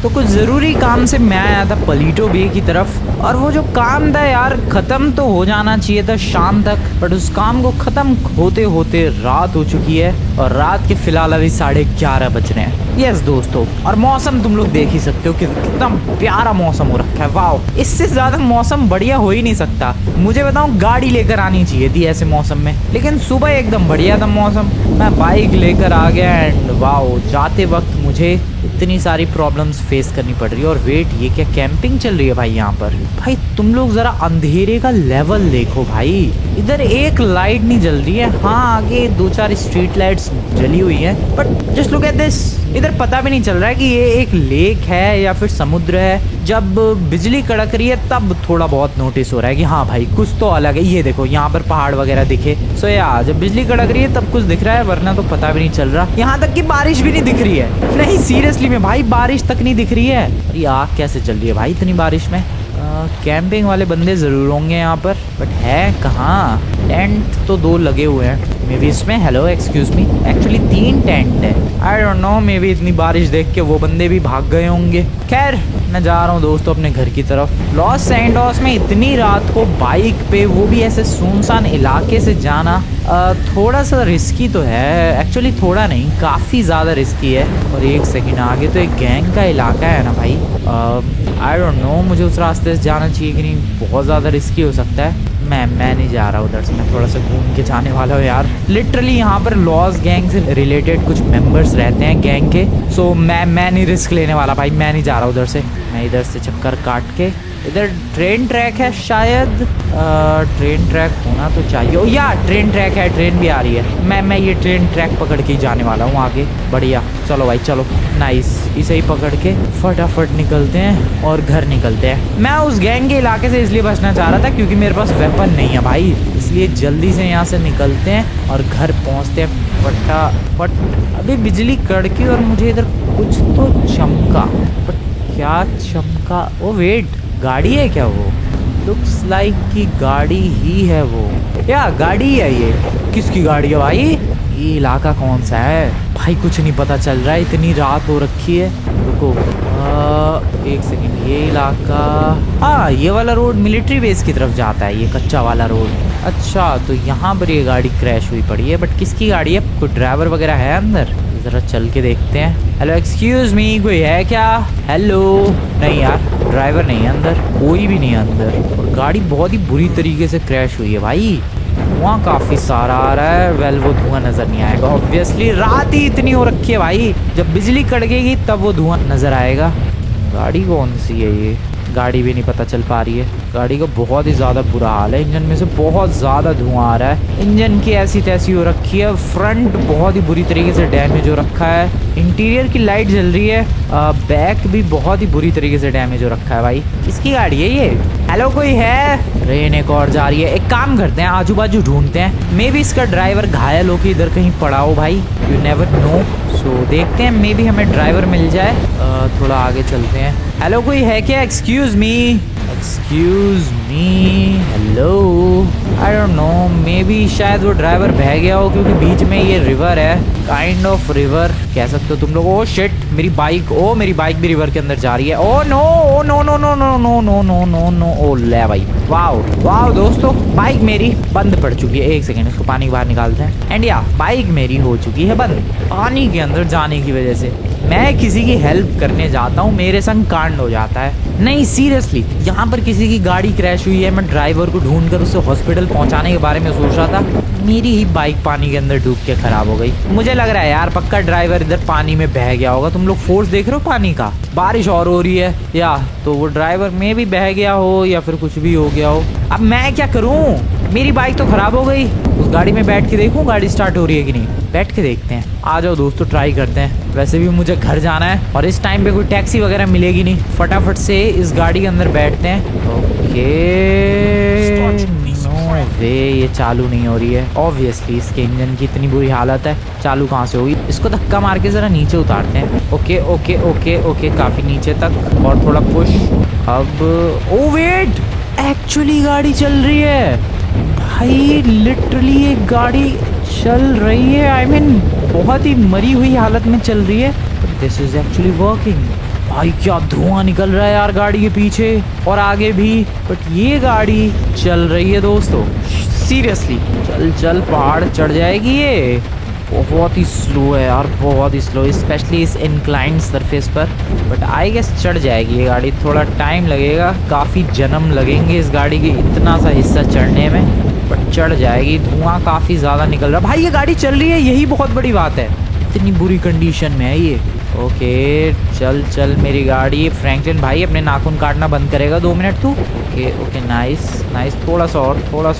तो कुछ ज़रूरी काम से मैं आया था पलीटो बे की तरफ, और वो जो काम था यार ख़त्म तो हो जाना चाहिए था शाम तक, बट उस काम को ख़त्म होते होते रात हो चुकी है, और रात के फिलहाल अभी 11:30 बज रहे हैं। यस दोस्तों, और मौसम तुम लोग देख ही सकते हो कि कितना प्यारा मौसम हो रखा है। वाह, इससे ज़्यादा मौसम बढ़िया हो ही नहीं सकता। मुझे बताऊँ, गाड़ी लेकर आनी चाहिए थी ऐसे मौसम में, लेकिन सुबह एकदम बढ़िया था मौसम। मैं बाइक लेकर आ गया एंड वाह, जाते वक्त मुझे इतनी सारी प्रॉब्लम्स फेस करनी पड़ रही है। और वेट, ये क्या कैंपिंग चल रही है भाई यहाँ पर? भाई तुम लोग जरा अंधेरे का लेवल देखो भाई, इधर एक लाइट नहीं जल रही है। हाँ, आगे 2-4 स्ट्रीट लाइट्स जली हुई है, but just look at this. इधर पता भी नहीं चल रहा है कि ये एक लेक है या फिर समुद्र है। जब बिजली कड़क रही है तब थोड़ा बहुत नोटिस हो रहा है कि हाँ भाई कुछ तो अलग है। ये देखो यहाँ पर पहाड़ वगैरह दिखे। सो यार, जब बिजली कड़क रही है तब कुछ दिख रहा है, वरना तो पता भी नहीं चल रहा। यहाँ तक कि बारिश भी नहीं दिख रही है। नहीं सीरियसली में भाई, बारिश तक नहीं दिख रही है। अरे आग कैसे जल रही है भाई इतनी बारिश में? कैंपिंग वाले बंदे ज़रूर होंगे यहाँ पर, बट है कहाँ? टेंट तो 2 लगे हुए हैं मे बी इसमें। Hello excuse me, actually 3 tent है। I don't know, maybe इतनी बारिश देख के वो बंदे भी भाग गए होंगे। खैर, मैं जा रहा हूँ दोस्तों अपने घर की तरफ। लॉस सैंटोस में इतनी रात को बाइक पे, वो भी ऐसे सुनसान इलाके से जाना थोड़ा सा रिस्की तो है। एक्चुअली थोड़ा नहीं, काफ़ी ज़्यादा रिस्की है। और एक सेकंड, आगे तो एक गैंग का इलाका है ना भाई। आई डोंट नो मुझे उस रास्ते से जाना चाहिए कि नहीं, बहुत ज़्यादा रिस्की हो सकता है। मैं नहीं जा रहा उधर से, मैं थोड़ा सा घूम के जाने वाला हूँ यार। लिटरली यहाँ पर लॉस गैंग से रिलेटेड कुछ मेंबर्स रहते हैं गैंग के। सो मैं नहीं रिस्क लेने वाला भाई, मैं नहीं जा रहा उधर से। मैं इधर से चक्कर काट के, इधर ट्रेन ट्रैक है शायद। ट्रेन ट्रैक होना तो चाहिए। ओ या, ट्रेन ट्रैक है, ट्रेन भी आ रही है। मैं ये ट्रेन ट्रैक पकड़ के ही जाने वाला हूँ आगे। बढ़िया, चलो भाई चलो, नाइस। इसे ही पकड़ के फटाफट निकलते हैं और घर निकलते हैं। मैं उस गैंग के इलाके से इसलिए बचना चाह रहा था क्योंकि मेरे पास वेपन नहीं है भाई, इसलिए जल्दी से यहाँ से निकलते हैं और घर पहुँचते हैं फटाफट। अभी बिजली कड़की और मुझे इधर कुछ तो चमका, बट क्या चमका? ओ वेट, गाड़ी है क्या वो? लुक्स लाइक की गाड़ी ही है वो। या गाड़ी है ये? किसकी गाड़ी है भाई? ये इलाका कौन सा है भाई? कुछ नहीं पता चल रहा है, इतनी रात हो रखी है। रुको, एक सेकंड, ये इलाका, हाँ ये वाला रोड मिलिट्री बेस की तरफ जाता है, ये कच्चा वाला रोड। अच्छा, तो यहाँ पर ये गाड़ी क्रैश हुई पड़ी है, बट किसकी गाड़ी है? कोई ड्राइवर वगैरह है अंदर? ज़रा चल के देखते हैं। हेलो एक्सक्यूज़ मी, कोई है क्या? हेलो, नहीं यार, ड्राइवर नहीं है अंदर, कोई भी नहीं है अंदर। और गाड़ी बहुत ही बुरी तरीके से क्रैश हुई है भाई। धुआं काफ़ी सारा आ रहा है। वेल, वो धुआं नज़र नहीं आएगा ऑब्वियसली, रात ही इतनी हो रखी है भाई। जब बिजली कड़केगी तब वो धुआं नज़र आएगा। गाड़ी कौन सी है ये? गाड़ी भी नहीं पता चल पा रही है। गाड़ी का बहुत ही ज़्यादा बुरा हाल है, इंजन में से बहुत ज़्यादा धुआं आ रहा है। इंजन की ऐसी तैसी हो रखी है। फ्रंट बहुत ही बुरी तरीके से डैमेज हो रखा है। इंटीरियर की लाइट जल रही है। बैक भी बहुत ही बुरी तरीके से डैमेज हो रखा है भाई। किसकी गाड़ी है ये? हेलो, कोई है? ट्रेन एक और जा रही है। एक काम करते हैं, आजू बाजू ढूंढते हैं। मे बी इसका ड्राइवर घायल हो के इधर कहीं पड़ा हो भाई, यू नेवर नो। सो देखते हैं, मे बी हमें ड्राइवर मिल जाए। थोड़ा आगे चलते हैं। हेलो, कोई है क्या? Excuse me, excuse me, hello. I don't know, may be शायद वो ड्राइवर बह गया हो, क्योंकि बीच में ये रिवर है, काइंड ऑफ रिवर कह सकते हो तुम लोग। ओ शिट, मेरी बाइक, ओ मेरी बाइक भी रिवर के अंदर जा रही है। Oh no, oh no no no no no no no no no. ओ ले भाई, वाओ वाओ दोस्तों, बाइक मेरी बंद पड़ चुकी है। एक सेकेंड, इसको पानी के बाहर निकालते हैं। एंड या, बाइक मेरी हो चुकी है बंद, पानी के अंदर जाने की वजह से। मैं किसी की हेल्प करने जाता हूँ, मेरे संग कांड हो जाता है। नहीं सीरियसली, यहाँ पर किसी की गाड़ी क्रैश हुई है, मैं ड्राइवर को ढूंढकर उसे हॉस्पिटल पहुँचाने के बारे में सोच रहा था, मेरी ही बाइक पानी के अंदर डूब के खराब हो गई। मुझे लग रहा है यार पक्का ड्राइवर इधर पानी में बह गया होगा। तुम लोग फोर्स देख रहे हो पानी का? बारिश और हो रही है, या तो वो ड्राइवर में भी बह गया हो या फिर कुछ भी हो गया हो। अब मैं क्या करूँ? मेरी बाइक तो खराब हो गई। उस गाड़ी में बैठ के देखूँ गाड़ी स्टार्ट हो रही है कि नहीं। बैठ के देखते हैं। आ जाओ दोस्तों, ट्राई करते हैं। वैसे भी मुझे घर जाना है और इस टाइम पे कोई टैक्सी वगैरह मिलेगी नहीं। फटाफट से इस गाड़ी के अंदर बैठते हैं। ओके, नो वे, ये चालू नहीं हो रही है ऑब्वियसली। इसके इंजन की इतनी बुरी हालत है, चालू कहाँ से होगी? इसको धक्का मार के ज़रा नीचे उतारते हैं। ओके ओके ओके ओके, काफ़ी नीचे तक और थोड़ा पुश। अब ओ वेट, एक्चुअली गाड़ी चल रही है भाई। लिटरली एक गाड़ी चल रही है। आई मीन बहुत ही मरी हुई हालत में चल रही है, but this is actually working. भाई क्या धुआं निकल रहा है यार गाड़ी के पीछे और आगे भी, बट ये गाड़ी चल रही है दोस्तों। सीरियसली चल चल, पहाड़ चढ़ जाएगी ये। बहुत ही स्लो है यार, बहुत ही स्लो, स्पेशली इस इंक्लाइंड सरफेस पर। बट आई गेस चढ़ जाएगी ये गाड़ी, थोड़ा टाइम लगेगा, काफ़ी जन्म लगेंगे इस गाड़ी के इतना सा हिस्सा चढ़ने में, बट चढ़ जाएगी। धुआं काफ़ी ज़्यादा निकल रहा है भाई, ये गाड़ी चल रही है, यही बहुत बड़ी बात है। इतनी बुरी कंडीशन में है ये। ओके चल चल मेरी गाड़ी। फ्रैंकलिन भाई अपने नाखून काटना बंद करेगा 2 मिनट तू? ओके ओके, नाइस नाइस, थोड़ा सा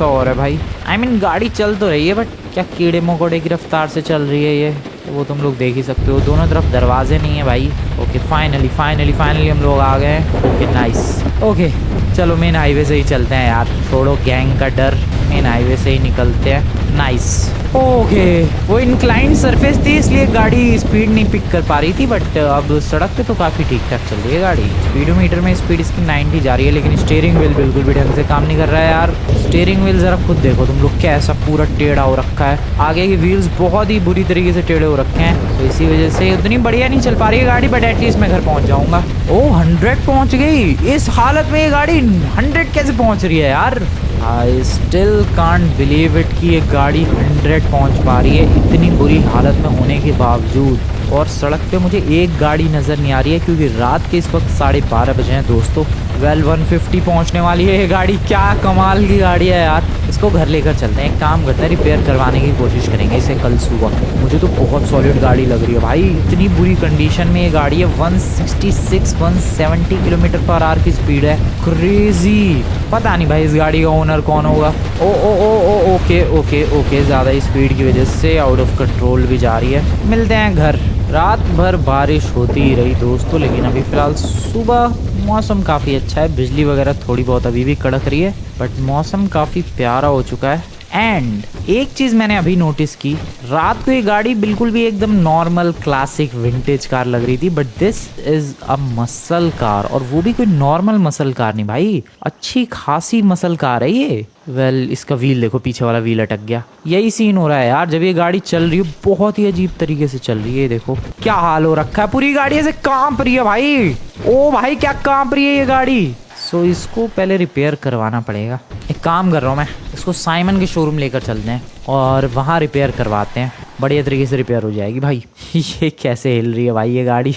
और है भाई। आई मीन गाड़ी चल तो रही है, बट क्या कीड़े मकोड़े की रफ्तार से चल रही है ये, वो तुम लोग देख ही सकते हो। दोनों तरफ दरवाजे नहीं है भाई। ओके फाइनली हम लोग आ गए हैं। Okay nice. ओके चलो मेन हाईवे से ही चलते हैं यार, छोड़ो गैंग का डर, मेन हाईवे से ही निकलते हैं। नाइस। ओके वो इंक्लाइंड सरफेस थी इसलिए गाड़ी स्पीड नहीं पिक कर पा रही थी, बट अब सड़क पे तो काफ़ी ठीक ठाक चल रही है गाड़ी। स्पीडोमीटर में स्पीड इसकी 90 जा रही है, लेकिन स्टीयरिंग व्हील बिल्कुल भी ढंग से काम नहीं कर रहा है यार। स्टीयरिंग व्हील ज़रा खुद देखो तुम लोग, कैसा पूरा टेढ़ा हो रखा है। आगे के व्हील्स बहुत ही बुरी तरीके से टेढ़े हो रखे हैं, तो इसी वजह से उतनी बढ़िया नहीं चल पा रही है गाड़ी, बट एटलीस्ट मैं घर पहुँच जाऊँगा। ओह 100 पहुँच गई। इस हालत में ये गाड़ी 100 कैसे पहुँच रही है यार? I still can't believe it कि ये गाड़ी 100 पहुंच पा रही है इतनी बुरी हालत में होने के बावजूद। और सड़क पे मुझे एक गाड़ी नज़र नहीं आ रही है, क्योंकि रात के इस वक्त 12:30 बजे हैं दोस्तों। 150 पहुंचने वाली है ये गाड़ी। क्या कमाल की गाड़ी है यार, इसको घर लेकर चलते हैं। एक काम करते हैं, रिपेयर करवाने की कोशिश करेंगे इसे कल सुबह। मुझे तो बहुत सॉलिड गाड़ी लग रही है भाई, इतनी बुरी कंडीशन में ये गाड़ी है। 170 किलोमीटर पर आवर की स्पीड है, क्रेजी। पता नहीं भाई इस गाड़ी का ओनर कौन होगा। ओ ओके, ज़्यादा स्पीड की वजह से आउट ऑफ कंट्रोल भी जा रही है। मिलते हैं घर। रात भर बारिश होती ही रही दोस्तों, लेकिन अभी फ़िलहाल सुबह मौसम काफ़ी अच्छा है। बिजली वगैरह थोड़ी बहुत अभी भी कड़क रही है, बट मौसम काफ़ी प्यारा हो चुका है। एंड एक चीज़ मैंने अभी नोटिस की, रात को ये गाड़ी बिल्कुल भी एकदम नॉर्मल क्लासिक विंटेज कार लग रही थी, but this is a muscle car, और वो भी कोई नॉर्मल मसल कार नहीं भाई, अच्छी खासी मसल कार है ये। इसका व्हील देखो, पीछे वाला व्हील अटक गया। यही सीन हो रहा है यार जब ये गाड़ी चल रही है, बहुत ही अजीब तरीके से चल रही है। देखो क्या हाल हो रखा है, पूरी गाड़ी ऐसे कांप रही है भाई। ओ भाई क्या कांप रही है ये गाड़ी। सो इसको पहले रिपेयर करवाना पड़ेगा। एक काम कर रहा हूँ मैं, इसको साइमन के शोरूम लेकर चलते हैं और वहाँ रिपेयर करवाते हैं, बढ़िया तरीके से रिपेयर हो जाएगी भाई। ये कैसे हिल रही है भाई ये गाड़ी।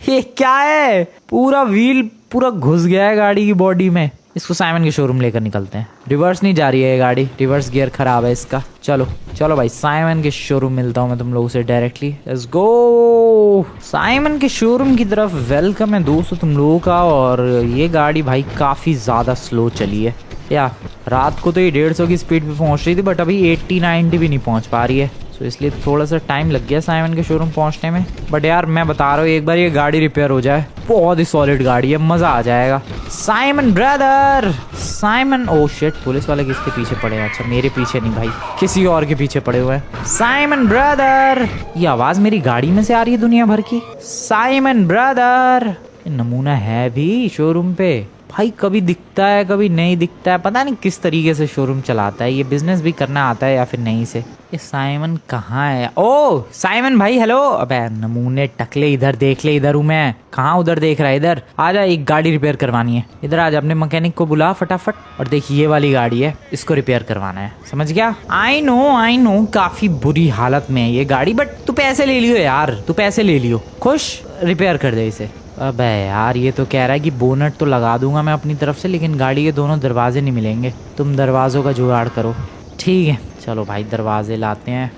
ये क्या है, पूरा व्हील पूरा घुस गया है गाड़ी की बॉडी में। इसको साइमन के शोरूम लेकर निकलते हैं। रिवर्स नहीं जा रही है ये गाड़ी, रिवर्स गियर खराब है इसका। चलो चलो भाई, साइमन के शोरूम मिलता हूँ मैं तुम लोगों से डायरेक्टली। Let's go. साइमन के शोरूम की तरफ वेलकम है दोस्तों तुम लोगों का। और ये गाड़ी भाई काफ़ी ज़्यादा स्लो चली है यार। रात को तो ये 150 की स्पीड पे पहुँच रही थी, बट अभी 80-90 भी नहीं पहुँच पा रही है। तो इसलिए थोड़ा सा टाइम लग गया साइमन के शोरूम पहुंचने में। बट यार मैं बता रहा हूँ, एक बार ये गाड़ी रिपेयर हो जाए, बहुत ही सॉलिड गाड़ी है, मज़ा आ जाएगा। Simon brother, Simon. Oh shit, police वाले किसके पीछे पड़े हैं? अच्छा मेरे पीछे नहीं भाई, किसी और के पीछे पड़े हुए हैं। साइमन ब्रदर, ये आवाज़ मेरी गाड़ी में से आ रही है दुनिया भर की। साइमन ब्रदर, नमूना है भी शोरूम पे भाई, कभी दिखता है कभी नहीं दिखता है, पता नहीं किस तरीके से शोरूम चलाता है। ये बिजनेस भी करना आता है या फिर नहीं से। ये साइमन कहाँ है? ओ साइमन भाई हेलो। अबे नमूने टकले, इधर देख ले, इधर हूँ मैं। कहाँ उधर देख रहा है? इधर आजा, एक गाड़ी रिपेयर करवानी है। इधर आजा, अपने मैकेनिक को बुला फटाफट। और देखिए ये वाली गाड़ी है, इसको रिपेयर करवाना है, समझ गया? आई नो काफी बुरी हालत में है ये गाड़ी, बट तू पैसे ले लियो यार, तू पैसे ले लियो, खुश, रिपेयर कर दे इसे। अबे यार ये तो कह रहा है कि बोनट तो लगा दूंगा मैं अपनी तरफ से, लेकिन गाड़ी के दोनों दरवाजे नहीं मिलेंगे, तुम दरवाज़ों का जुगाड़ करो। ठीक है चलो भाई, दरवाजे लाते हैं।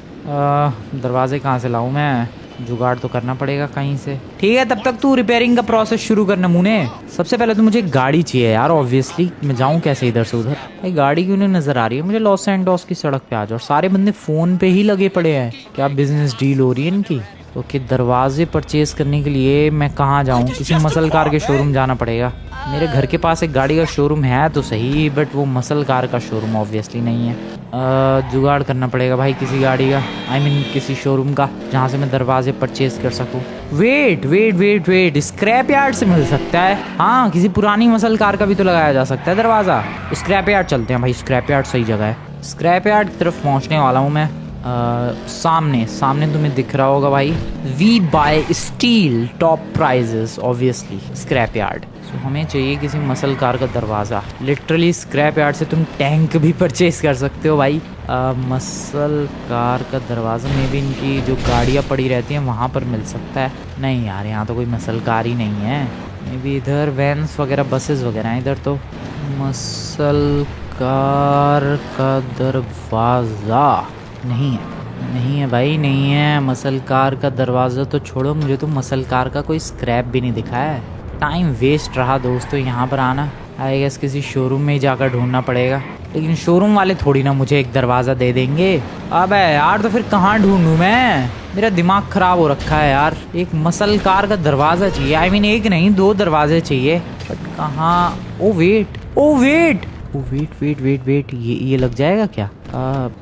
दरवाजे कहाँ से लाऊं मैं? जुगाड़ तो करना पड़ेगा कहीं से। ठीक है, तब तक तू रिपेयरिंग का प्रोसेस शुरू कर नमूने। सबसे पहले तो मुझे गाड़ी चाहिए यार, ऑब्वियसली। मैं जाऊँ कैसे इधर से उधर? भाई गाड़ी क्यों नहीं नज़र आ रही है मुझे? लॉस एंडोस की सड़क पे आ जाओ। सारे बंदे फ़ोन पे ही लगे पड़े हैं, क्या बिजनेस डील हो रही है इनकी? ओके दरवाजे परचेज करने के लिए मैं कहाँ जाऊँ? किसी मसल कार के शोरूम जाना पड़ेगा। मेरे घर के पास एक गाड़ी का शोरूम है तो सही, बट वो मसल कार का शोरूम ऑब्वियसली नहीं है। जुगाड़ करना पड़ेगा भाई किसी गाड़ी का, आई मीन किसी शोरूम का, जहाँ से मैं दरवाजे परचेज कर सकूँ। वेट, स्क्रैप यार्ड से मिल सकता है। हाँ, किसी पुरानी मसल कार का भी तो लगाया जा सकता है दरवाज़ा। स्क्रैप यार्ड चलते हैं भाई, स्क्रैप यार्ड सही जगह है। स्क्रैप यार्ड की तरफ पहुँचने वाला हूँ मैं। सामने सामने तुम्हें दिख रहा होगा भाई, we buy steel top prices obviously scrap yard. So हमें चाहिए किसी मसल कार का दरवाज़ा। लिटरली स्क्रैप यार्ड से तुम टैंक भी परचेज कर सकते हो भाई। मसल कार का दरवाज़ा में भी इनकी जो गाड़ियाँ पड़ी रहती हैं वहाँ पर मिल सकता है। नहीं यार, यहाँ तो कोई मसल कार ही नहीं है। मे बी इधर वैन्स वगैरह, बसेस वगैरह हैं इधर। तो मसल कार का दरवाज़ा नहीं है भाई, नहीं है। मसल कार का दरवाज़ा तो छोड़ो, मुझे तो मसल कार का कोई स्क्रैप भी नहीं दिखा है। टाइम वेस्ट रहा दोस्तों यहाँ पर आना। आई गेस किसी शोरूम में ही जाकर ढूंढना पड़ेगा, लेकिन शोरूम वाले थोड़ी ना मुझे एक दरवाज़ा दे देंगे। अबे यार, तो फिर कहाँ ढूंढूं मैं? मेरा दिमाग ख़राब हो रखा है यार। एक मसल कार का दरवाज़ा चाहिए। आई मीन एक नहीं, 2 दरवाजे चाहिए, बट कहाँ? ओ वेट, ये लग जाएगा क्या?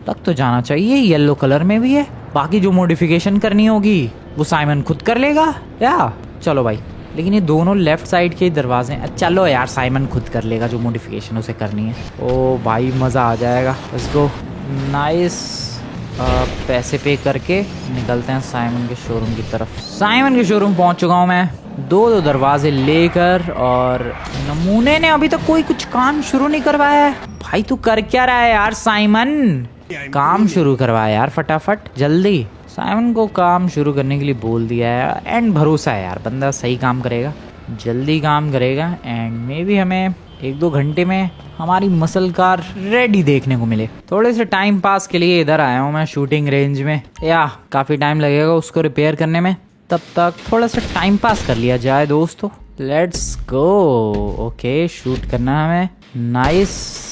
लग तो जाना चाहिए। येलो कलर में भी है। बाकी जो मॉडिफिकेशन करनी होगी वो साइमन खुद कर लेगा या? चलो भाई, लेकिन ये दोनों लेफ्ट साइड के दरवाजे हैं। चलो यार, साइमन खुद कर लेगा जो मॉडिफिकेशन उसे करनी है। ओ भाई, मज़ा आ जाएगा। Let's go. नाइस। पैसे पे करके निकलते हैं साइमन के शोरूम की तरफ। साइमन के शोरूम पहुंच चुका हूं मैं, 2 दरवाजे लेकर। और नमूने ने अभी तक कोई कुछ काम शुरू नहीं करवाया है। भाई तू कर क्या रहा है यार साइमन? काम शुरू करवाया यार फटाफट, जल्दी। साइमन को काम शुरू करने के लिए बोल दिया है, एंड भरोसा है यार बंदा सही काम करेगा, जल्दी काम करेगा। एंड मे बी हमें 1-2 घंटे में हमारी मसल कार रेडी देखने को मिले। थोड़े से टाइम पास के लिए इधर आया हूँ मैं शूटिंग रेंज में। या काफ़ी टाइम लगेगा उसको रिपेयर करने में, तब तक थोड़ा सा टाइम पास कर लिया जाए दोस्तों। Let's go. ओके, शूट करना है हमें। नाइस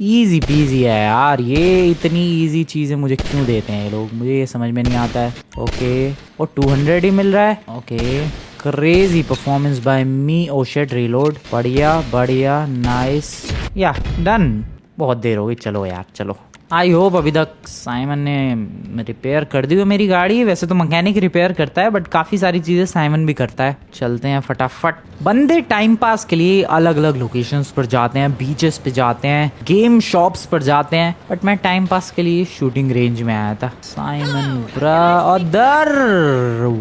इजी पीजी है यार। ये इतनी इजी चीज़ें मुझे क्यों देते हैं ये लोग, मुझे ये समझ में नहीं आता है। ओके, और 200 ही मिल रहा है। Okay, crazy performance by me. Oh shit, reload. बढ़िया नाइस। या डन। बहुत देर हो गई, चलो यार चलो। आई होप अभी तक साइमन ने रिपेयर कर दी हो मेरी गाड़ी। वैसे तो मैकेनिक रिपेयर करता है, बट काफ़ी सारी चीज़ें साइमन भी करता है। चलते हैं फटाफट। बंदे टाइम पास के लिए अलग अलग लोकेशंस पर जाते हैं, बीचेस पे जाते हैं, गेम शॉप्स पर जाते हैं, बट मैं टाइम पास के लिए शूटिंग रेंज में आया था। Simon brother,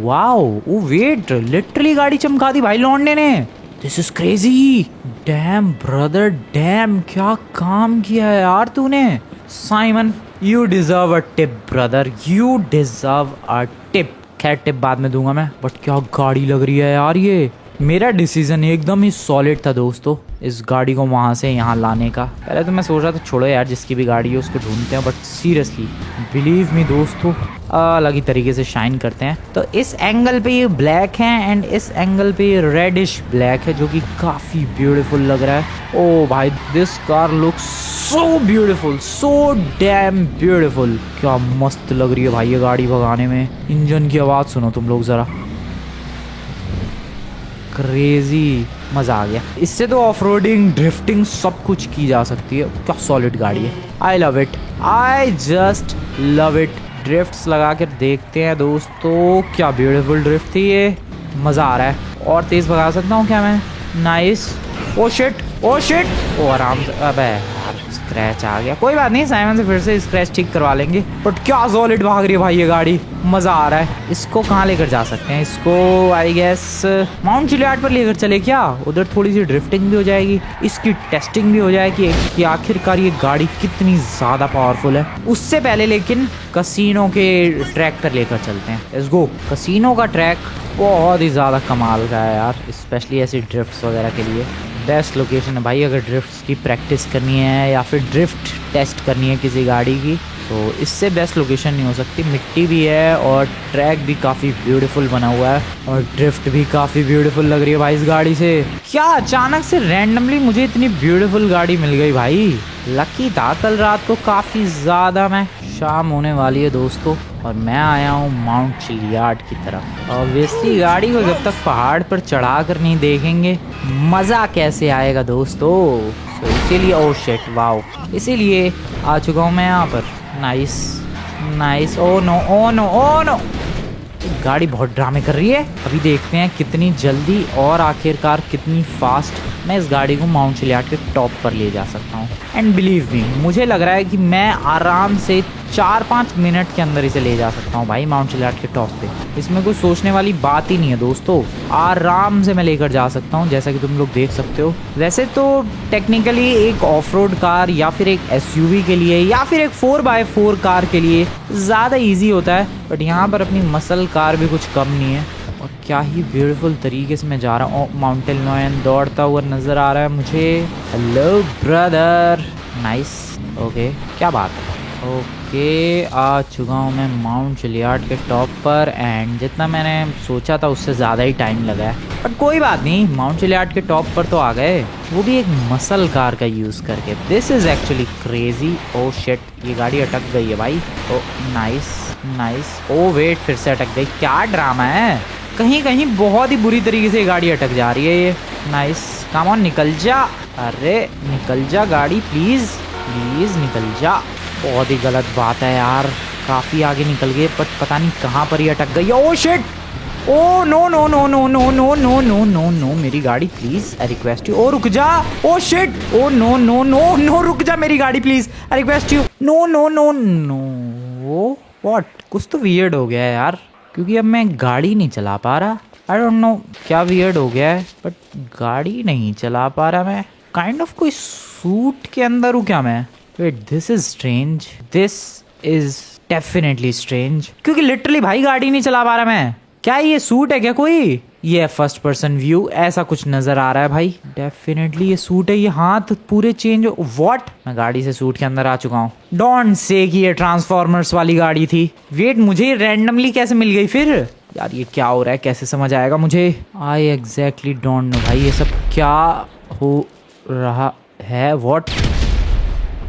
wow, oh wait, literally गाड़ी चमका दी भाई लौंडे ने। This is crazy. Damn brother, damn, क्या काम किया है यार तूने। Simon, you deserve a tip brother, you deserve a tip. खैर टिप बाद में दूंगा मैं, बट क्या गाड़ी लग रही है यार ये। मेरा डिसीजन एकदम ही सॉलिड था दोस्तों, इस गाड़ी को वहाँ से यहाँ लाने का। पहले तो मैं सोच रहा था छोड़ो यार, जिसकी भी गाड़ी है उसको ढूंढते हैं, बट सीरियसली बिलीव मी दोस्तों, अलग ही तरीके से शाइन करते हैं। तो इस एंगल पे ये ब्लैक है, एंड इस एंगल पे ये रेडिश ब्लैक है, जो कि काफ़ी ब्यूटीफुल लग रहा है। ओ भाई, this car looks so beautiful, so damn beautiful. क्या मस्त लग रही है भाई ये गाड़ी भगाने में। इंजन की आवाज़ सुनो तुम लोग ज़रा, क्रेजी, मज़ा आ गया। इससे तो ऑफ रोडिंग, ड्रिफ्टिंग सब कुछ की जा सकती है। क्या सॉलिड गाड़ी है। I love it, I just love it. Drifts लगा कर देखते हैं दोस्तों, क्या ब्यूटीफुल ड्रिफ्ट थी ये। मज़ा आ रहा है। और तेज़ भगा सकता हूँ क्या मैं? Nice. Oh shit, oh shit. ओ आराम से। अबे यार, स्क्रैच आ गया। कोई बात नहीं, साइमन से फिर से स्क्रैच ठीक करवा लेंगे। बट क्या सॉलिड भाग रही है भाई ये गाड़ी, मज़ा आ रहा है। इसको कहाँ लेकर जा सकते हैं? इसको आई गेस माउंट चिलियार्ड पर लेकर चले क्या? उधर थोड़ी सी ड्रिफ्टिंग भी हो जाएगी, इसकी टेस्टिंग भी हो जाएगी कि आखिरकार ये गाड़ी कितनी ज़्यादा पावरफुल है। उससे पहले लेकिन कसीनो के ट्रैक पर लेकर चलते हैं। Let's go. कसीनो का ट्रैक बहुत ही ज़्यादा कमाल का है यार, स्पेशली ऐसी ड्रिफ्ट्स वगैरह के लिए बेस्ट लोकेशन है भाई। अगर ड्रिफ्ट्स की प्रैक्टिस करनी है या फिर ड्रिफ्ट टेस्ट करनी है किसी गाड़ी की, तो इससे बेस्ट लोकेशन नहीं हो सकती। मिट्टी भी है और ट्रैक भी काफ़ी ब्यूटीफुल बना हुआ है, और ड्रिफ्ट भी काफ़ी ब्यूटीफुल लग रही है भाई इस गाड़ी से। क्या अचानक से रैंडमली मुझे इतनी ब्यूटीफुल गाड़ी मिल गई भाई। लकी था कल रात को काफ़ी ज़्यादा मैं। शाम होने वाली है दोस्तों, और मैं आया हूँ माउंट चिलियार्ड की तरफ। ऑब्वियसली गाड़ी को जब तक पहाड़ पर चढ़ा कर नहीं देखेंगे, मज़ा कैसे आएगा दोस्तों। तो इसीलिए, ओ शिट, वाओ, इसीलिए आ चुका हूँ मैं यहाँ पर। Nice nice. Oh no, oh no, oh no, गाड़ी बहुत ड्रामे कर रही है। अभी देखते हैं कितनी जल्दी और आखिरकार कितनी फास्ट मैं इस गाड़ी को माउंट चिलियार्ड के टॉप पर ले जा सकता हूँ। एंड बिलीव मी, मुझे लग रहा है कि मैं आराम से 4-5 मिनट के अंदर इसे ले जा सकता हूँ भाई माउंट चेलियाड के टॉप पे। इसमें कुछ सोचने वाली बात ही नहीं है दोस्तों, आराम से मैं लेकर जा सकता हूँ जैसा कि तुम लोग देख सकते हो। वैसे तो टेक्निकली एक ऑफ रोड कार या फिर एक एसयूवी के लिए या फिर एक 4x4 कार के लिए ज़्यादा ईजी होता है, बट यहाँ पर अपनी मसल कार भी कुछ कम नहीं है। और क्या ही ब्यूटीफुल तरीके से मैं जा रहा हूँ। माउंटेन लॉयन दौड़ता हुआ नज़र आ रहा है मुझे। हेलो ब्रदर, नाइस, ओके, क्या बात है। ओके, आ चुका हूँ मैं माउंट चेलियाड के टॉप पर एंड जितना मैंने सोचा था उससे ज़्यादा ही टाइम लगा है, बट कोई बात नहीं, माउंट चेलियाड के टॉप पर तो आ गए, वो भी एक मसल कार का यूज़ करके। This is actually crazy. Oh shit, ये गाड़ी अटक गई है भाई। ओ नाइस नाइस। ओ वेट, फिर से अटक गई, क्या ड्रामा है। कहीं कहीं बहुत ही बुरी तरीके से गाड़ी अटक जा रही है ये। नाइस, कम ऑन, निकल जा। अरे निकल जा गाड़ी, प्लीज़ प्लीज़ निकल जा। बहुत ही गलत बात है यार, काफ़ी आगे निकल गए बट पता नहीं कहाँ पर ही अटक गई। Oh shit, oh no no no no no no no no no no, मेरी गाड़ी please, I request you. Oh रुक जा। Oh shit, oh no no no no, रुक जा मेरी गाड़ी please, I request you. No no no no, what, कुछ तो वियर्ड हो गया है यार, क्योंकि अब मैं गाड़ी नहीं चला पा रहा। आई डोंट नो क्या वियर्ड हो गया है, बट गाड़ी नहीं चला पा रहा मैं। काइंड ऑफ कोई सूट के अंदर हूँ क्या मैं। Wait, this is strange, this is definitely strange, क्योंकि लिटरली भाई गाड़ी नहीं चला पा रहा मैं। क्या ये सूट है क्या कोई? ये फर्स्ट पर्सन व्यू ऐसा कुछ नजर आ रहा है भाई। डेफिनेटली ये सूट है, ये हाथ पूरे चेंज। व्हाट, मैं गाड़ी से सूट के अंदर आ चुका हूँ। डोंट से कि ये ट्रांसफॉर्मर्स वाली गाड़ी थी। वेट, मुझे रैंडमली कैसे मिल गई फिर? यार ये क्या हो रहा है, कैसे समझ आएगा मुझे? आई एग्जैक्टली डोंट नो भाई, ये सब क्या हो रहा है। व्हाट,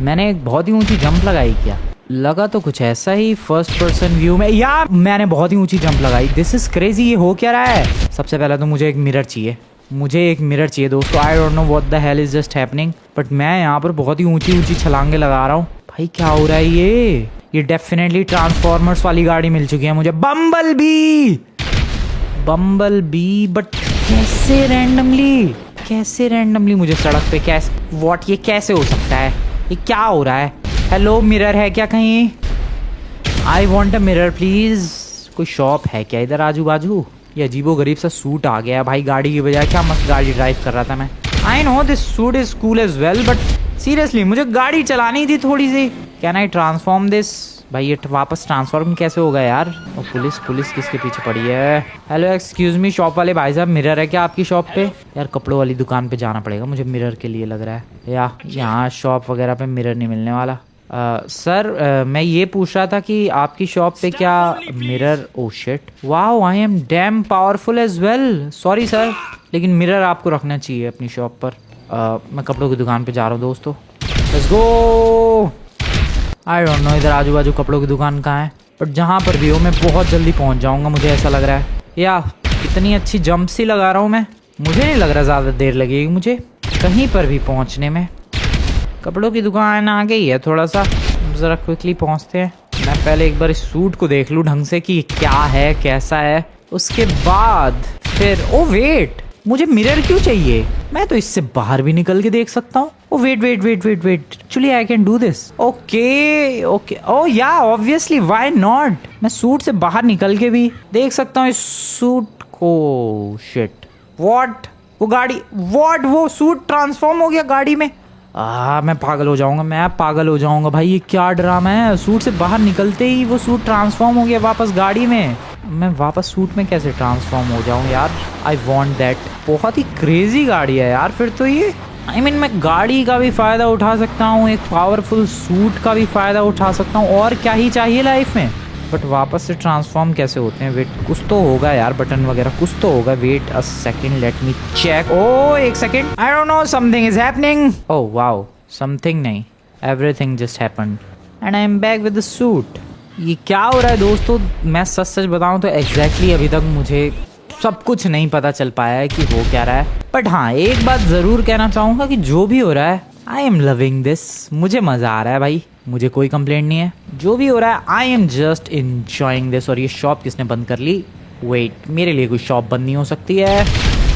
मैंने एक बहुत ही ऊंची जंप लगाई क्या? लगा तो कुछ ऐसा ही फर्स्ट पर्सन व्यू में, या मैंने बहुत ही ऊंची जंप लगाई। दिस इज क्रेजी, ये हो क्या रहा है? सबसे पहले तो मुझे एक मिरर चाहिए, मुझे एक मिरर चाहिए दोस्तों। आई don't know what the hell is just happening, but मैं यहाँ पर बहुत ही ऊंची ऊंची छलांगे लगा रहा हूँ। भाई क्या हो रहा है ये डेफिनेटली ट्रांसफॉर्मर्स वाली गाड़ी मिल चुकी है मुझे। बम्बल बी, बट कैसे रैंडमली मुझे सड़क पे कैसे? व्हाट, ये कैसे हो सकता है? ये क्या हो रहा है? हेलो, मिरर है क्या कहीं? I want a mirror please. कोई शॉप है क्या इधर आजू बाजू? ये अजीबो गरीब सा सूट आ गया भाई गाड़ी की बजाय। क्या मस्त गाड़ी ड्राइव कर रहा था मैं। I know this suit is cool as well, but seriously मुझे गाड़ी चलानी थी थोड़ी सी। Can I transform this? भाई ये वापस ट्रांसफॉर्म कैसे होगा यार? और पुलिस किसके पीछे पड़ी है? हेलो एक्सक्यूज मी, शॉप वाले भाई साहब, मिरर है क्या आपकी शॉप पे? यार कपड़ों वाली दुकान पे जाना पड़ेगा मुझे मिरर के लिए लग रहा है, या यहाँ शॉप वगैरह पे मिरर नहीं मिलने वाला। सर मैं ये पूछ रहा था कि आपकी शॉप पे क्या mirror? Oh shit, wow, I am damn powerful as well. Sorry sir, लेकिन मिरर आपको रखना चाहिए अपनी शॉप पर। मैं कपड़ों की दुकान पे जा रहा हूँ दोस्तों, let's go. I don't no इधर आजू बाजू कपड़ों की दुकान कहाँ है, बट जहाँ पर भी हो मैं बहुत जल्दी पहुँच जाऊँगा, मुझे ऐसा लग रहा है। या इतनी अच्छी जंप सी लगा रहा हूँ मैं, मुझे नहीं लग रहा ज़्यादा देर लगेगी मुझे कहीं पर भी पहुँचने में। कपड़ों की दुकान आ गई है, थोड़ा सा ज़रा क्विकली पहुँचते हैं। मैं पहले एक बार इस सूट को देख लूँ ढंग से कि क्या है कैसा है, उसके बाद फिर। ओ वेट, मुझे मिरर क्यों चाहिए? मैं तो इससे बाहर भी निकल के देख सकता हूँ। Oh wait, actually I can do this. Okay, oh yeah obviously, why not. मैं सूट से बाहर निकल के भी देख सकता हूँ इस सूट को। शिट, व्हाट, वो गाड़ी, व्हाट, वो सूट ट्रांसफॉर्म हो गया गाड़ी में। मैं पागल हो जाऊंगा भाई, ये क्या ड्रामा है? सूट से बाहर निकलते ही वो सूट ट्रांसफॉर्म हो गया वापस गाड़ी में। मैं वापस सूट में कैसे ट्रांसफॉर्म हो जाऊं यार? I want that. बहुत ही क्रेजी गाड़ी है यार फिर तो ये। आई मीन मैं गाड़ी का भी फ़ायदा उठा सकता हूँ, एक पावरफुल सूट का भी फ़ायदा उठा सकता हूँ, और क्या ही चाहिए लाइफ में। बट वापस से ट्रांसफॉर्म कैसे होते हैं? वेट, कुछ तो होगा यार, बटन वगैरह कुछ तो होगा। Wait a second, let me check. Oh एक second, I don't know, something is happening. Oh wow, something नहीं, everything just happened and I am back with the suit. ये क्या हो रहा है दोस्तों? मैं सच बताऊं तो एग्जैक्टली अभी तक मुझे सब कुछ नहीं पता चल पाया है कि हो क्या रहा है। बट हाँ, एक बात ज़रूर कहना चाहूँगा कि जो भी हो रहा है, आई एम लविंग दिस। मुझे मज़ा आ रहा है भाई, मुझे कोई कंप्लेंट नहीं है। जो भी हो रहा है, I am just enjoying this. और ये शॉप किसने बंद कर ली? वेट, मेरे लिए कोई शॉप बंद नहीं हो सकती है।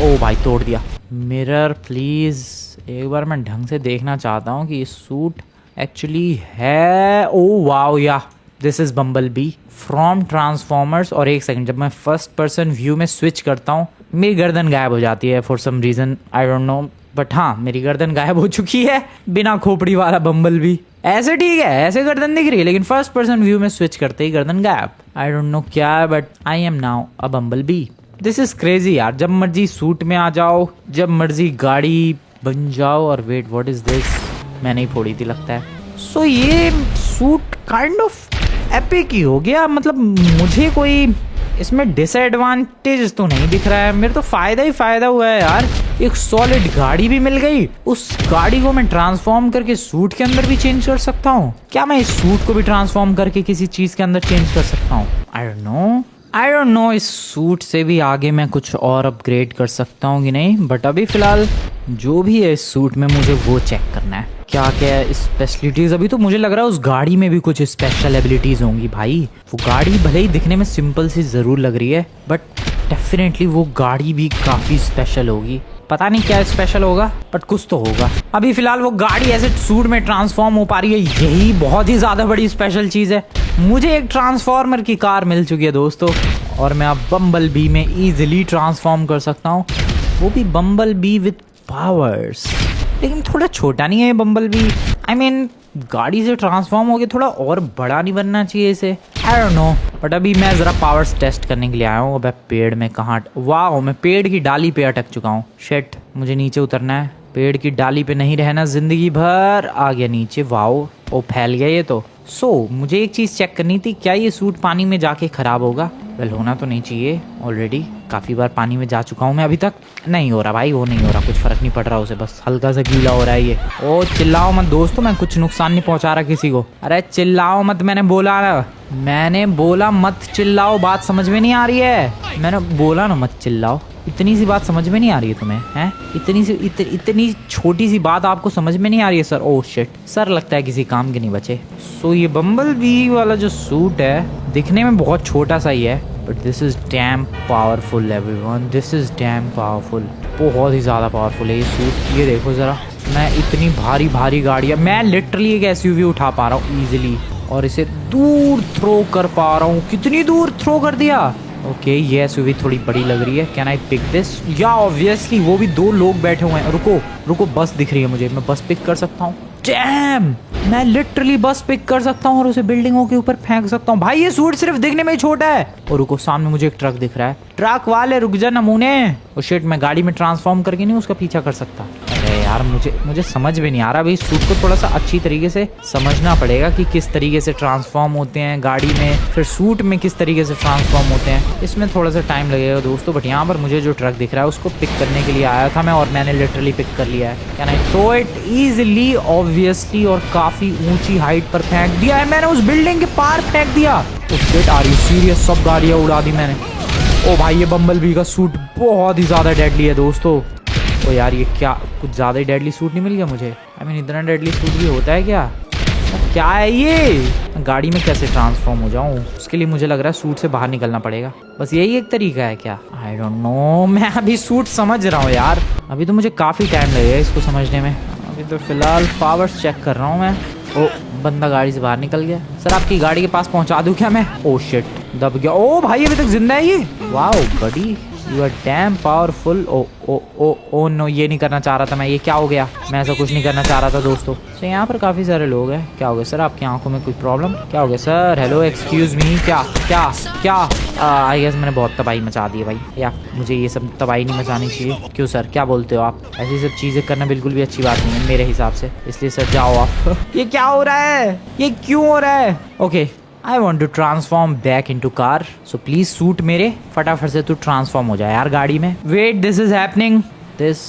ओ भाई, तोड़ दिया। मिरर प्लीज़, एक बार मैं ढंग से देखना चाहता हूँ कि ये सूट एक्चुअली है। Oh wow, yeah this is bumblebee from Transformers. और एक सेकंड, जब मैं फर्स्ट पर्सन व्यू में स्विच करता हूँ मेरी गर्दन गायब हो जाती है for some reason, I don't know, but हाँ मेरी गर्दन गायब हो चुकी है। बिना खोपड़ी वाला बम्बल बी। ऐसे ठीक है, ऐसे गर्दन दिख रही है, लेकिन फर्स्ट पर्सन व्यू में स्विच करते ही गर्दन गायब। आई डोंट नो क्या है, but I am now a bumble B. This is crazy यार। जब मर्जी सूट में आ जाओ, जब मर्जी गाड़ी बन जाओ। और वेट, व्हाट इज दिस? मैंने ही फोड़ी थी लगता है। सो ये सूट काइंड ऑफ एपिक ही हो गया। मतलब मुझे कोई इसमें डिसएडवांटेज तो नहीं दिख रहा है, मेरे तो फायदा ही फायदा हुआ है यार। एक सॉलिड गाड़ी भी मिल गई, उस गाड़ी को मैं ट्रांसफॉर्म करके सूट के अंदर भी चेंज कर सकता हूँ। क्या मैं इस सूट को भी ट्रांसफॉर्म करके किसी चीज के अंदर चेंज कर सकता हूँ? आई डोंट नो इस सूट से भी आगे मैं कुछ और अपग्रेड कर सकता हूँ कि नहीं, बट अभी फिलहाल जो भी है इस सूट में मुझे वो चेक करना है। क्या क्या है स्पेशलिटीज? अभी तो मुझे लग रहा है उस गाड़ी में भी कुछ स्पेशल एबिलिटीज होंगी भाई। वो गाड़ी भले ही दिखने में सिंपल सी जरूर लग रही है, बट डेफिनेटली वो गाड़ी भी काफी स्पेशल होगी। पता नहीं क्या स्पेशल होगा, बट कुछ तो होगा। अभी फिलहाल वो गाड़ी ऐसे सूट में ट्रांसफॉर्म हो पा रही है, यही बहुत ही ज्यादा बड़ी स्पेशल चीज है। मुझे एक ट्रांसफॉर्मर की कार मिल चुकी है दोस्तों, और मैं अब बम्बल बी में इजिली ट्रांसफॉर्म कर सकता हूँ, वो भी बम्बल बी विद पावर्स। लेकिन थोड़ा छोटा नहीं है बम्बल बी? आई मीन गाड़ी से ट्रांसफॉर्म हो गया, थोड़ा और बड़ा नहीं बनना चाहिए इसे? आई डोंट नो, बट अभी मैं जरा पावर्स टेस्ट करने के लिए आया हूँ। अब पेड़ में कहाँ? वाह, मैं पेड़ की डाली पे अटक चुका हूँ। शिट, मुझे नीचे उतरना है। पेड़ की डाली पे नहीं रहना जिंदगी भर। आ गया नीचे। वाओ, ओ फैल गया ये तो। मुझे एक चीज चेक करनी थी, क्या ये सूट पानी में जाके खराब होगा? वेल, होना तो नहीं चाहिए। ऑलरेडी काफी बार पानी में जा चुका हूँ मैं, अभी तक नहीं हो रहा भाई, वो नहीं हो रहा, कुछ फर्क नहीं पड़ रहा उसे, बस हल्का सा गीला हो रहा है ये। ओ चिल्लाओ मत दोस्तों, मैं कुछ नुकसान नहीं पहुंचा रहा किसी को। अरे चिल्लाओ मत, मैंने बोला मत चिल्लाओ। बात समझ में नहीं आ रही है? मैंने बोला ना मत चिल्लाओ। इतनी सी बात समझ में नहीं आ रही है तुम्हें? हैं, इतनी छोटी सी बात आपको समझ में नहीं आ रही है सर? ओह शिट, सर लगता है किसी काम के नहीं बचे। ये बम्बल बी वाला जो सूट है दिखने में बहुत छोटा सा ही है, but this is damn powerful everyone, this is damn powerful. बहुत ही ज्यादा पावरफुल है ये सूट। ये देखो जरा, मैं इतनी भारी भारी गाड़ियाँ, मैं लिटरली एक एसयूवी उठा पा रहा हूँ इजिली, और इसे दूर थ्रो कर पा रहा हूँ। कितनी दूर थ्रो कर दिया। ओके, ये एसयूवी थोड़ी बड़ी लग रही है। Can I pick this? Yeah obviously, वो भी 2 लोग बैठे हुए हैं। रुको, बस दिख रही है मुझे, मैं बस पिक कर सकता हूँ। डैम, मैं लिटरली बस पिक कर सकता हूँ और उसे बिल्डिंगों के ऊपर फेंक सकता हूँ। भाई ये सूट सिर्फ दिखने में ही छोटा है। और रुको, सामने मुझे एक ट्रक दिख रहा है। ट्रक वाले रुक जा नमूने। और शिट, मैं गाड़ी में ट्रांसफॉर्म करके नहीं उसका पीछा कर सकता। अरे यार, मुझे समझ में नहीं आ रहा। अभी सूट को थोड़ा सा अच्छी तरीके से समझना पड़ेगा कि किस तरीके से ट्रांसफॉर्म होते हैं गाड़ी में, फिर सूट में किस तरीके से ट्रांसफॉर्म होते हैं। इसमें थोड़ा सा टाइम लगेगा दोस्तों, बट यहाँ पर मुझे जो ट्रक दिख रहा है उसको पिक करने के लिए आया था मैं, और मैंने लिटरली पिक कर लिया है। Can I throw it easily? Obviously, और काफी ऊंची हाइट पर फेंक दिया है मैंने, उस बिल्डिंग के पार फेंक दिया। Are you serious? सब गाड़ियां उड़ा दी मैंने। ओ भाई, ये बम्बल बी का सूट बहुत ही ज्यादा डेडली है दोस्तों। ओ यार, ये क्या कुछ ज्यादा ही डेडली सूट नहीं मिल गया मुझे? आई मीन इतना डेडली सूट भी होता है क्या? क्या है ये? गाड़ी में कैसे ट्रांसफॉर्म हो जाऊं? उसके लिए मुझे लग रहा है सूट से बाहर निकलना पड़ेगा। बस यही एक तरीका है क्या? आई डोंट नो, मैं अभी सूट समझ रहा हूँ यार। अभी तो मुझे काफी टाइम लगेगा इसको समझने में। अभी तो फिलहाल पावर्स चेक कर रहा हूँ मैं। ओ, बंदा गाड़ी से बाहर निकल गया। सर, आपकी गाड़ी के पास पहुंचा दूं क्या मैं? ओ शिट, दब गया। ओ भाई, अभी तक जिंदा है ये। Wow buddy, you are damn powerful. Oh no, ये नहीं करना चाह रहा था मैं। ये क्या हो गया? मैं ऐसा कुछ नहीं करना चाह रहा था दोस्तों। तो यहाँ पर काफी सारे लोग हैं। क्या हो गया सर? आपकी आंखों में कोई प्रॉब्लम? क्या हो गया सर? हेलो, एक्सक्यूज मी। क्या आई गेस मैंने बहुत तबाही मचा दी है भाई। या मुझे ये सब तबाही नहीं मचानी चाहिए। क्यों सर, क्या बोलते हो आप? ऐसी सब चीजें करना बिल्कुल भी अच्छी बात नहीं है मेरे हिसाब से, इसलिए सर जाओ आप। ये क्या हो रहा है? ये क्यों हो रहा है? Okay, I want to transform back into car. So please suit मेरे फटाफट से तू ट्रांसफॉर्म हो जाए यार गाड़ी में। Wait, this is happening. This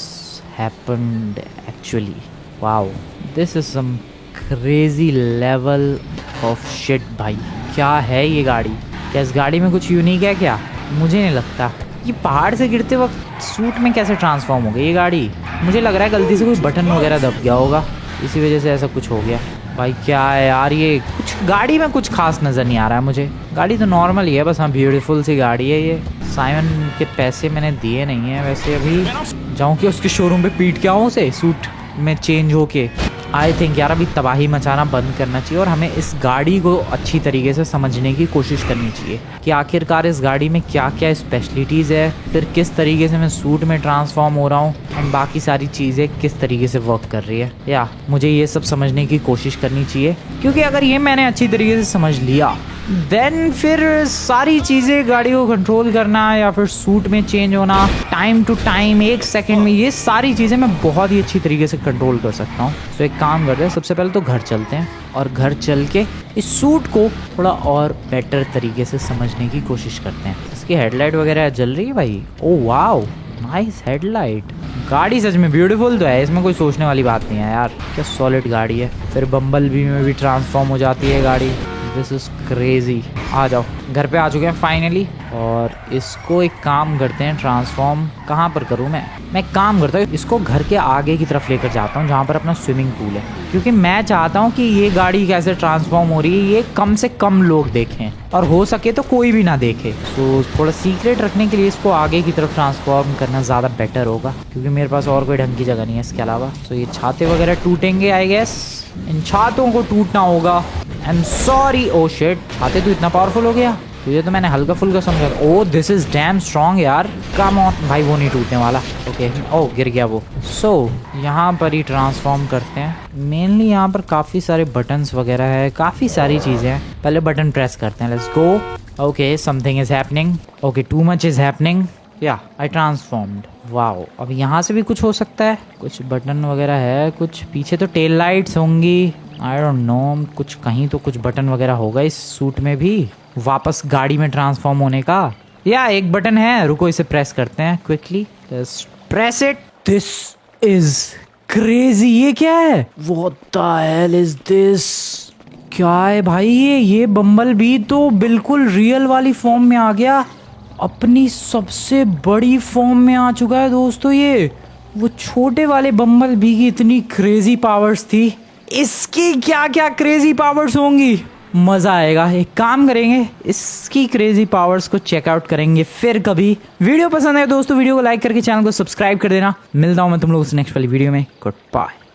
happened actually. Wow, this is some crazy level of shit भाई। क्या है ये गाड़ी? क्या इस गाड़ी में कुछ यूनिक है क्या? मुझे नहीं लगता। ये पहाड़ से गिरते वक्त सूट में कैसे ट्रांसफॉर्म हो गई ये गाड़ी? मुझे लग रहा है गलती से कोई बटन वगैरह दब गया होगा, इसी वजह से ऐसा कुछ हो गया। भाई क्या है यार, ये कुछ गाड़ी में कुछ खास नज़र नहीं आ रहा है मुझे। गाड़ी तो नॉर्मल ही है बस। हाँ, ब्यूटीफुल सी गाड़ी है ये। साइमन के पैसे मैंने दिए नहीं है वैसे। अभी जाऊँ कि उसके शोरूम पे पीट के आऊँ उसे सूट में चेंज होके? आई थिंक यार अभी तबाही मचाना बंद करना चाहिए और हमें इस गाड़ी को अच्छी तरीके से समझने की कोशिश करनी चाहिए कि आखिरकार इस गाड़ी में क्या क्या स्पेशलिटीज़ है, फिर किस तरीके से मैं सूट में ट्रांसफॉर्म हो रहा हूँ एंड बाकी सारी चीज़ें किस तरीके से वर्क कर रही है। या मुझे ये सब समझने की कोशिश करनी चाहिए, क्योंकि अगर ये मैंने अच्छी तरीके से समझ लिया देन फिर सारी चीज़ें गाड़ी को कंट्रोल करना या फिर सूट में चेंज होना टाइम टू टाइम 1 सेकंड में, ये सारी चीज़ें मैं बहुत ही अच्छी तरीके से कंट्रोल कर सकता हूँ। तो एक काम करते हैं, सबसे पहले तो घर चलते हैं और घर चल के इस सूट को थोड़ा और बेटर तरीके से समझने की कोशिश करते हैं। इसकी हेडलाइट वगैरह जल रही है भाई, ओ वाओ नाइस हेडलाइट। गाड़ी सच में ब्यूटीफुल तो है, इसमें कोई सोचने वाली बात नहीं है यार, क्या सॉलिड गाड़ी है। फिर बम्बल बी में भी ट्रांसफॉर्म हो जाती है गाड़ी, दिस इज़ क्रेजी। आ जाओ, घर पे आ चुके हैं फाइनली और इसको एक काम करते हैं, ट्रांसफॉर्म कहाँ पर करूँ मैं एक काम करता हूँ, इसको घर के आगे की तरफ लेकर जाता हूँ जहाँ पर अपना स्विमिंग पूल है, क्योंकि मैं चाहता हूँ कि ये गाड़ी कैसे ट्रांसफॉर्म हो रही है ये कम से कम लोग देखें और हो सके तो कोई भी ना देखे। तो थोड़ा सीक्रेट रखने के लिए इसको आगे की तरफ ट्रांसफॉर्म करना ज़्यादा बेटर होगा, क्योंकि मेरे पास और कोई ढंग की जगह नहीं है इसके अलावा। तो ये छाते वगैरह टूटेंगे आई गेस, इन छातों को टूटना होगा। I am sorry, oh shit, छाते तो इतना पावरफुल हो गया, तो ये तो मैंने हल्का फुल्का समझा। ओ दिस इज डैम स्ट्रॉन्ग यार, कम ऑन भाई, वो नहीं टूटने वाला। ओके ओ गिर गया वो। सो यहाँ पर ही ट्रांसफॉर्म करते हैं। मेनली यहाँ पर काफ़ी सारे बटन्स वगैरह है, काफ़ी सारी चीज़ें हैं। पहले बटन प्रेस करते हैं, let's go. Okay something is happening, okay too much is happening, या आई ट्रांसफॉर्म्ड। वाओ, अब यहाँ से भी कुछ हो सकता है, कुछ बटन वगैरह है, कुछ पीछे तो टेल लाइट्स होंगी, आई डोंट नो, कुछ कहीं तो कुछ बटन वगैरह होगा इस सूट में भी वापस गाड़ी में ट्रांसफॉर्म होने का। या एक बटन है, रुको इसे प्रेस करते हैं quickly, press it. This is crazy, ये क्या है, what the hell is this, क्या है भाई ये बम्बल बी तो बिल्कुल रियल वाली फॉर्म में आ गया, अपनी सबसे बड़ी फॉर्म में आ चुका है दोस्तों ये। वो छोटे वाले बम्बल बी की इतनी क्रेजी पावर्स थी, इसकी क्या क्या क्रेजी पावर्स होंगी, मज़ा आएगा। एक काम करेंगे, इसकी क्रेजी पावर्स को चेकआउट करेंगे फिर कभी। वीडियो पसंद है दोस्तों, वीडियो को लाइक करके चैनल को सब्सक्राइब कर देना। मिलता हूँ मैं तुम लोगों से नेक्स्ट वाली वीडियो में। Good bye.